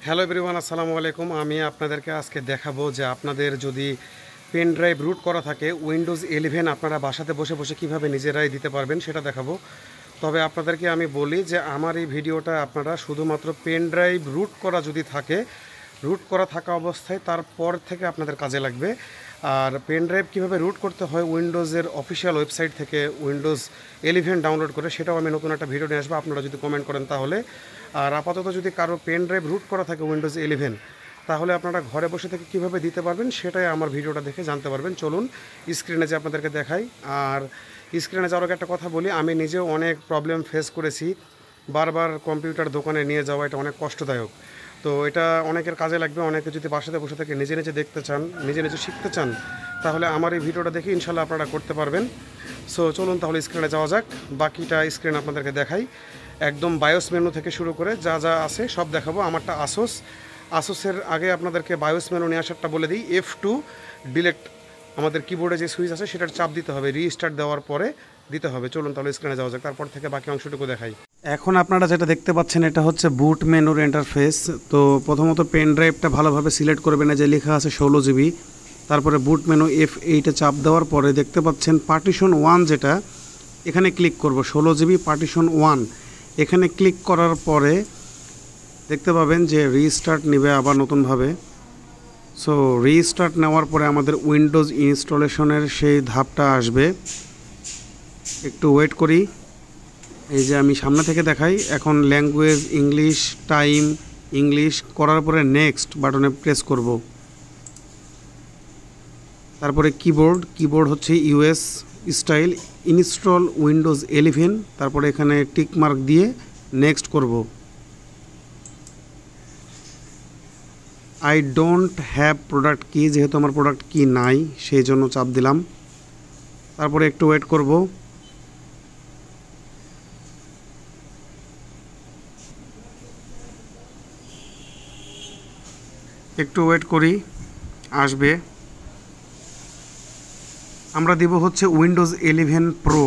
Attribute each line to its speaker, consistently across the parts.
Speaker 1: Hello everyone, আসসালামু আলাইকুম। আমি আপনাদেরকে আজকে দেখাবো যে আপনাদের যদি পেন ড্রাইভ রুট করা থাকে উইন্ডোজ 11 আপনারা বাসাতে বসে বসে কীভাবে নিজেরাই দিতে পারবেন সেটা দেখাবো। তবে আপনাদেরকে আমি বলি যে আমার এই ভিডিওটা আপনারা শুধুমাত্র পেন ড্রাইভ রুট করা যদি থাকে, রুট করা থাকা অবস্থায় তারপর থেকে আপনাদের কাজে লাগবে। আর পেন ড্রাইভ কীভাবে রুট করতে হয় উইন্ডোজের অফিসিয়াল ওয়েবসাইট থেকে উইন্ডোজ 11 ডাউনলোড করে, সেটাও আমি নতুন একটা ভিডিও নিয়ে আসবো, আপনারা যদি কমেন্ট করেন তাহলে। আর আপাতত যদি কারো পেন ড্রাইভ রুট করা থাকে উইন্ডোজ 11, তাহলে আপনারা ঘরে বসে থেকে কীভাবে দিতে পারবেন সেটাই আমার ভিডিওটা দেখে জানতে পারবেন। চলুন স্ক্রিনে যে আপনাদেরকে দেখাই। আর স্ক্রিনে যাওয়ার একটা কথা বলি, আমি নিজেও অনেক প্রবলেম ফেস করেছি। বারবার কম্পিউটার দোকানে নিয়ে যাওয়া এটা অনেক কষ্টদায়ক। তো এটা অনেকের কাজে লাগবে। অনেকে যদি বাসাতে বসে থেকে নিজে নিজে দেখতে চান, নিজে নিজে শিখতে চান, তাহলে আমার এই ভিডিওটা দেখে ইনশাল্লাহ আপনারা করতে পারবেন। সো চলুন তাহলে স্ক্রিনে যাওয়া যাক, বাকিটা স্ক্রিন আপনাদেরকে দেখাই। একদম বায়োস মেনু থেকে শুরু করে যা যা আছে সব দেখাবো। আমারটা আসোসের আগে আপনাদেরকে বায়োস মেনু নিয়ে আসারটা বলে দিই। F2 ডিলেট আমাদের কিবোর্ডে যে সুইচ আছে সেটার চাপ দিতে হবে, রিস্টার্ট দেওয়ার পরে দিতে হবে। চলুন তাহলে স্ক্রিনে যাওয়া যাক, তারপর থেকে বাকি অংশটুকু দেখাই। এখন আপনারা যেটা দেখতে পাচ্ছেন এটা হচ্ছে বুট মেনুর ইন্টারফেস। তো প্রথমত পেন ড্রাইভটা ভালোভাবে সিলেক্ট করবেন, যে লেখা আছে 16 GB। তারপরে বুট মেনু F8-এ চাপ দেওয়ার পরে দেখতে পাচ্ছেন পার্টিশন 1, যেটা এখানে ক্লিক করব, 16 GB পার্টিশন 1। এখানে ক্লিক করার পরে দেখতে পাবেন যে রিস্টার্ট নেবে আবার নতুনভাবে। সো রিস্টার্ট নেওয়ার পরে আমাদের উইন্ডোজ ইনস্টলেশনের সেই ধাপটা আসবে। একটু ওয়েট করি। এই যে আমি সামনে থেকে দেখাই। এখন ল্যাঙ্গুয়েজ ইংলিশ, টাইম ইংলিশ করার পরে নেক্সট বাটনে প্রেস করব। তারপরে কিবোর্ড হচ্ছে US স্টাইল, ইনস্টল উইন্ডোজ 11। তারপরে এখানে টিক মার্ক দিয়ে নেক্সট করব। আই ডোন্ট হ্যাভ প্রোডাক্ট কি, যেহেতু আমার প্রোডাক্ট কি নাই সেই জন্য চাপ দিলাম। তারপরে একটু ওয়েট করব। একটু ওয়েট করি, আসবে। আমরা দিব হচ্ছে উইন্ডোজ 11 প্রো।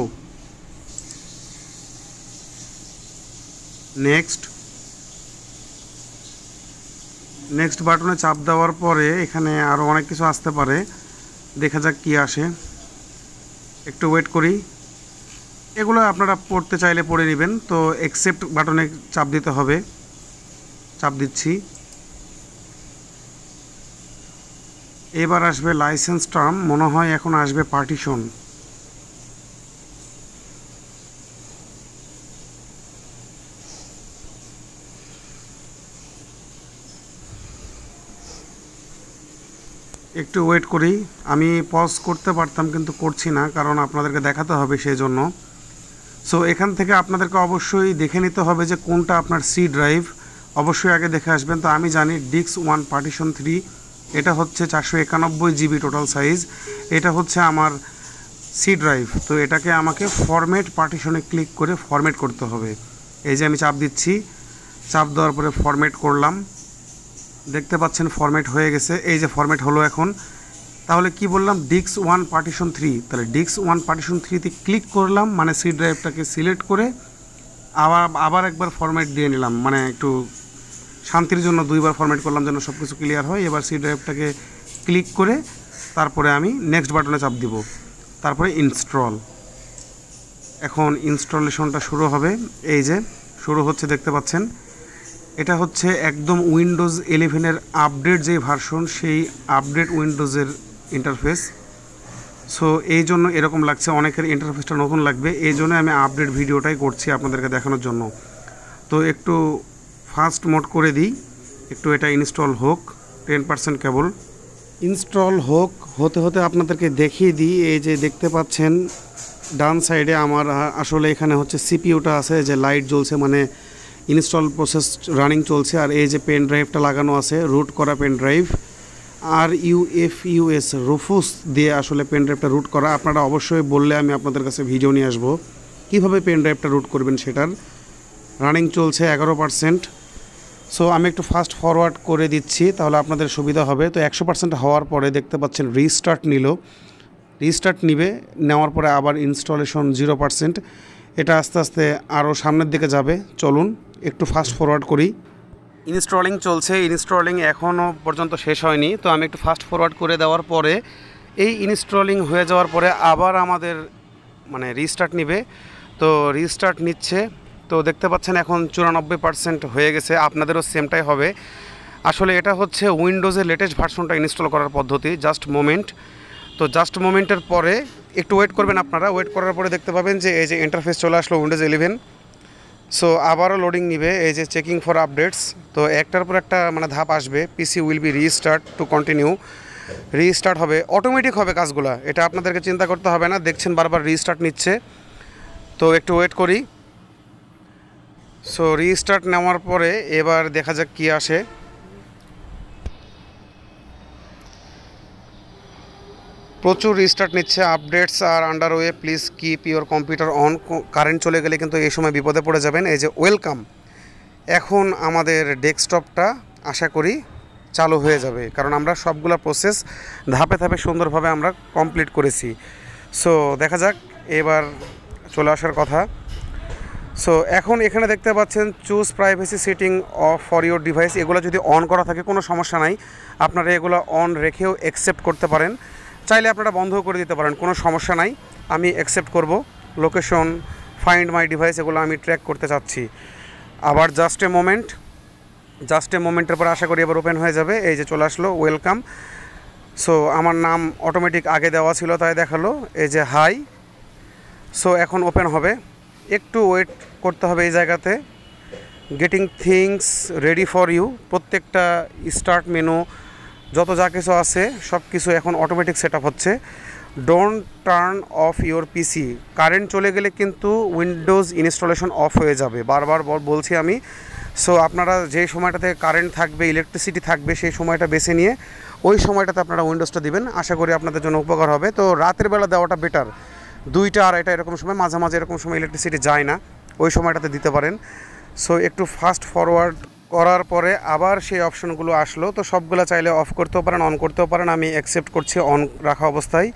Speaker 1: নেক্সট বাটনে চাপ দেওয়ার পরে এখানে আরও অনেক কিছু আসতে পারে, দেখা যাক কি আসে। একটু ওয়েট করি। এগুলো আপনারা পড়তে চাইলে পড়ে নেবেন। তো অ্যাকসেপ্ট বাটনে চাপ দিতে হবে, চাপ দিচ্ছি। এবার আসবে লাইসেন্স টার্ম, মনে হয় এখন আসবে পার্টিশন। একটু ওয়েট করি। আমি পজ করতে পারতাম কিন্তু করছি না, কারণ আপনাদেরকে দেখাতে হবে সেই জন্য। সো এখান থেকে আপনাদেরকে অবশ্যই দেখে নিতে হবে যে কোনটা আপনার সি ড্রাইভ, অবশ্যই আগে দেখে আসবেন। তো আমি জানি ডিস্ক 1 পার্টিশন 3, এটা হচ্ছে 491 GB টোটাল সাইজ। এটা হচ্ছে আমার সি ড্রাইভ। তো এটাকে আমাকে ফরম্যাট পার্টিশনে ক্লিক করে ফরম্যাট করতে হবে। এই যে আমি চাপ দিচ্ছি, চাপ দেওয়ার পরে ফরম্যাট করলাম। দেখতে পাচ্ছেন ফরম্যাট হয়ে গেছে। এই যে ফরম্যাট হলো এখন। তাহলে কি বললাম, ডিস্ক 1 পার্টিশন 3। তাহলে ডিস্ক 1 পার্টিশন 3-তে ক্লিক করলাম, মানে সি ড্রাইভটাকে সিলেক্ট করে আবার একবার ফরম্যাট দিয়ে নিলাম, মানে একটু শান্তির জন্য 2বার ফরম্যাট করলাম যেন সব কিছু ক্লিয়ার হয়। এবার সি ড্রাইভটাকে ক্লিক করে তারপরে আমি নেক্সট বাটনে চাপ দিব, তারপরে ইনস্টল। এখন ইনস্টলেশনটা শুরু হবে। এই যে শুরু হচ্ছে, দেখতে পাচ্ছেন। এটা হচ্ছে একদম উইন্ডোজ 11-এর আপডেট যে ভার্সন, সেই আপডেট উইন্ডোজের ইন্টারফেস। সো এই জন্য এরকম লাগছে, অনেকের ইন্টারফেসটা নতুন লাগবে, এই জন্য আমি আপডেট ভিডিওটাই করছি আপনাদেরকে দেখানোর জন্য। তো একটু ফাস্ট মোড করে দিই, একটু এটা ইনস্টল হোক। 10% কেবল ইনস্টল হতে হতে আপনাদেরকে দেখিয়ে দিই। এই যে দেখতে পাচ্ছেন ডান সাইডে আমার আসলে এখানে হচ্ছে সিপিইউটা আছে, যে লাইট জ্বলছে, মানে ইনস্টল প্রসেস রানিং চলছে। আর এই যে পেন ড্রাইভটা লাগানো আছে, রুট করা পেন ড্রাইভ। আর UFUS রুফুস দিয়ে আসলে পেন ড্রাইভটা রুট করা। আপনারা অবশ্যই বললে আমি আপনাদের কাছে ভিডিও নিয়ে আসবো কীভাবে পেন ড্রাইভটা রুট করবেন। সেটার রানিং চলছে 11%। সো আমি একটু ফাস্ট ফরওয়ার্ড করে দিচ্ছি, তাহলে আপনাদের সুবিধা হবে। তো 100% হওয়ার পরে দেখতে পাচ্ছেন রিস্টার্ট নিবে, নেওয়ার পরে আবার ইনস্টলেশন 0%। এটা আস্তে আস্তে আরও সামনের দিকে যাবে। চলুন একটু ফাস্ট ফরওয়ার্ড করি। ইনস্টলিং চলছে, ইনস্টলিং এখনও পর্যন্ত শেষ হয়নি। তো আমি একটু ফাস্ট ফরওয়ার্ড করে দেওয়ার পরে এই ইনস্টলিং হয়ে যাওয়ার পরে আবার আমাদের মানে রিস্টার্ট নিবে। তো রিস্টার্ট নিচ্ছে, তো দেখতে পাচ্ছেন এখন 94% হয়ে গেছে। আপনাদেরও সেমটাই হবে। আসলে এটা হচ্ছে উইন্ডোজের লেটেস্ট ভার্সনটা ইনস্টল করার পদ্ধতি। Just moment. তো জাস্ট মোমেন্টের পরে একটু ওয়েট করবেন আপনারা। ওয়েট করার পরে দেখতে পাবেন যে এই যে ইন্টারফেস চলে আসলো উইন্ডোজ 11। সো আবারও লোডিং নিবে, এই যে চেকিং ফর আপডেটস। তো একটার পর একটা মানে ধাপ আসবে। PC will be restart to continue. Restart হবে, অটোমেটিক হবে কাজগুলো, এটা আপনাদেরকে চিন্তা করতে হবে না। দেখছেন বারবার রিস্টার্ট নিচ্ছে। তো একটু ওয়েট করি। সো রিস্টার্ট নেওয়ার পরে এবার দেখা যাক কী আসে। প্রচুর রিস্টার্ট নিচ্ছে। আপডেটস আর under way, please keep your computer on. Current চলে গেলে কিন্তু এই সময় বিপদে পড়ে যাবেন। এই যে ওয়েলকাম, এখন আমাদের ডেস্কটপটা আশা করি চালু হয়ে যাবে, কারণ আমরা সবগুলো প্রসেস ধাপে ধাপে সুন্দরভাবে আমরা কমপ্লিট করেছি। সো দেখা যাক, এবার চলে আসার কথা। সো এখন এখানে দেখতে পাচ্ছেন choose privacy setting of for your device. এগুলো যদি অন করা থাকে কোনো সমস্যা নাই, আপনারা এগুলো অন রেখেও অ্যাকসেপ্ট করতে পারেন। চাইলে আপনারা বন্ধ করে দিতে পারেন, কোনো সমস্যা নাই। আমি অ্যাকসেপ্ট করব। লোকেশন, ফাইন্ড মাই ডিভাইস, এগুলো আমি ট্র্যাক করতে চাচ্ছি। আবার জাস্ট এ মোমেন্টের পর আশা করি এবার ওপেন হয়ে যাবে। এই যে চলে আসলো ওয়েলকাম। সো আমার নাম অটোমেটিক আগে দেওয়া ছিল তাই দেখালো, এই যে হাই। সো এখন ওপেন হবে, একটু ওয়েট করতে হবে এই জায়গাতে। Getting things ready for you, প্রত্যেকটা স্টার্ট মেনু যত যা কিছু আছে সব কিছু এখন অটোমেটিক সেট আপ হচ্ছে। Don't turn off your PC, current চলে গেলে কিন্তু উইন্ডোজ ইনস্টলেশন অফ হয়ে যাবে, বারবার বলছি আমি। সো আপনারা যে সময়টাতে কারেন্ট থাকবে, ইলেকট্রিসিটি থাকবে, সেই সময়টা বেছে নিয়ে ওই সময়টাতে আপনারা উইন্ডোজটা দিবেন। আশা করি আপনাদের জন্য উপকার হবে। তো রাতের বেলা দেওয়াটা বেটার, 2টা 2:30 এরকম সময়, মাঝে মাঝে এরকম সময় ইলেকট্রিসিটি যায় না, ওই সময়টাতে দিতে পারেন। সো একটু ফাস্ট ফরওয়ার্ড করার পরে আবার সেই অপশনগুলো আসলো। তো সবগুলো চাইলে অফ করতেও পারেন, অন করতেও পারেন। আমি অ্যাকসেপ্ট করছি অন রাখা অবস্থায়।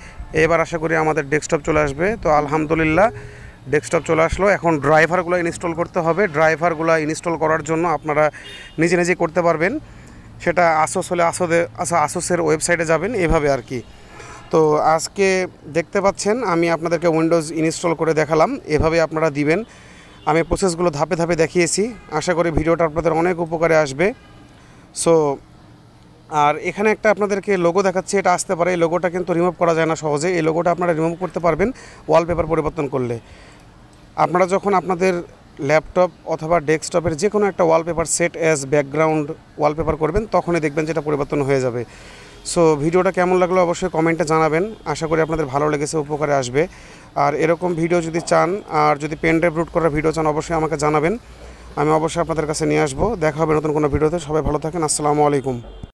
Speaker 1: এবার আশা করি আমাদের ডেস্কটপ চলে আসবে। তো আলহামদুলিল্লাহ ডেস্কটপ চলে আসলো। এখন ড্রাইভারগুলো ইনস্টল করতে হবে। ড্রাইভারগুলো ইনস্টল করার জন্য আপনারা নিজে নিজেই করতে পারবেন। সেটা আসোস হলে আসোসের ওয়েবসাইটে যাবেন, এভাবে আর কি। তো আজকে দেখতে পাচ্ছেন আমি আপনাদেরকে উইন্ডোজ ইনস্টল করে দেখালাম, এভাবে আপনারা দিবেন। আমি প্রসেসগুলো ধাপে ধাপে দেখিয়েছি। আশা করি ভিডিওটা আপনাদের অনেক উপকারে আসবে। সো আর এখানে একটা আপনাদেরকে লোগো দেখাচ্ছি, এটা আসতে পারে। এই লোগোটা কিন্তু রিমুভ করা যায় না সহজে। এই লোগোটা আপনারা রিমুভ করতে পারবেন ওয়ালপেপার পরিবর্তন করলে। আপনারা যখন আপনাদের ল্যাপটপ অথবা ডেস্কটপের যে কোনো একটা wallpaper set as background wallpaper করবেন, তখনই দেখবেন যেটা পরিবর্তন হয়ে যাবে। সো ভিডিওটা কেমন লাগলো অবশ্যই কমেন্টে জানাবেন। আশা করি আপনাদের ভালো লেগেছে, উপকারে আসবে। আর এরকম ভিডিও যদি চান, আর যদি পেন ড্রাইভ রুট করার ভিডিও চান, অবশ্যই আমাকে জানাবেন। আমি অবশ্যই আপনাদের কাছে নিয়ে আসবো। দেখা হবে নতুন কোনো ভিডিওতে। সবাই ভালো থাকেন। আসসালামু আলাইকুম।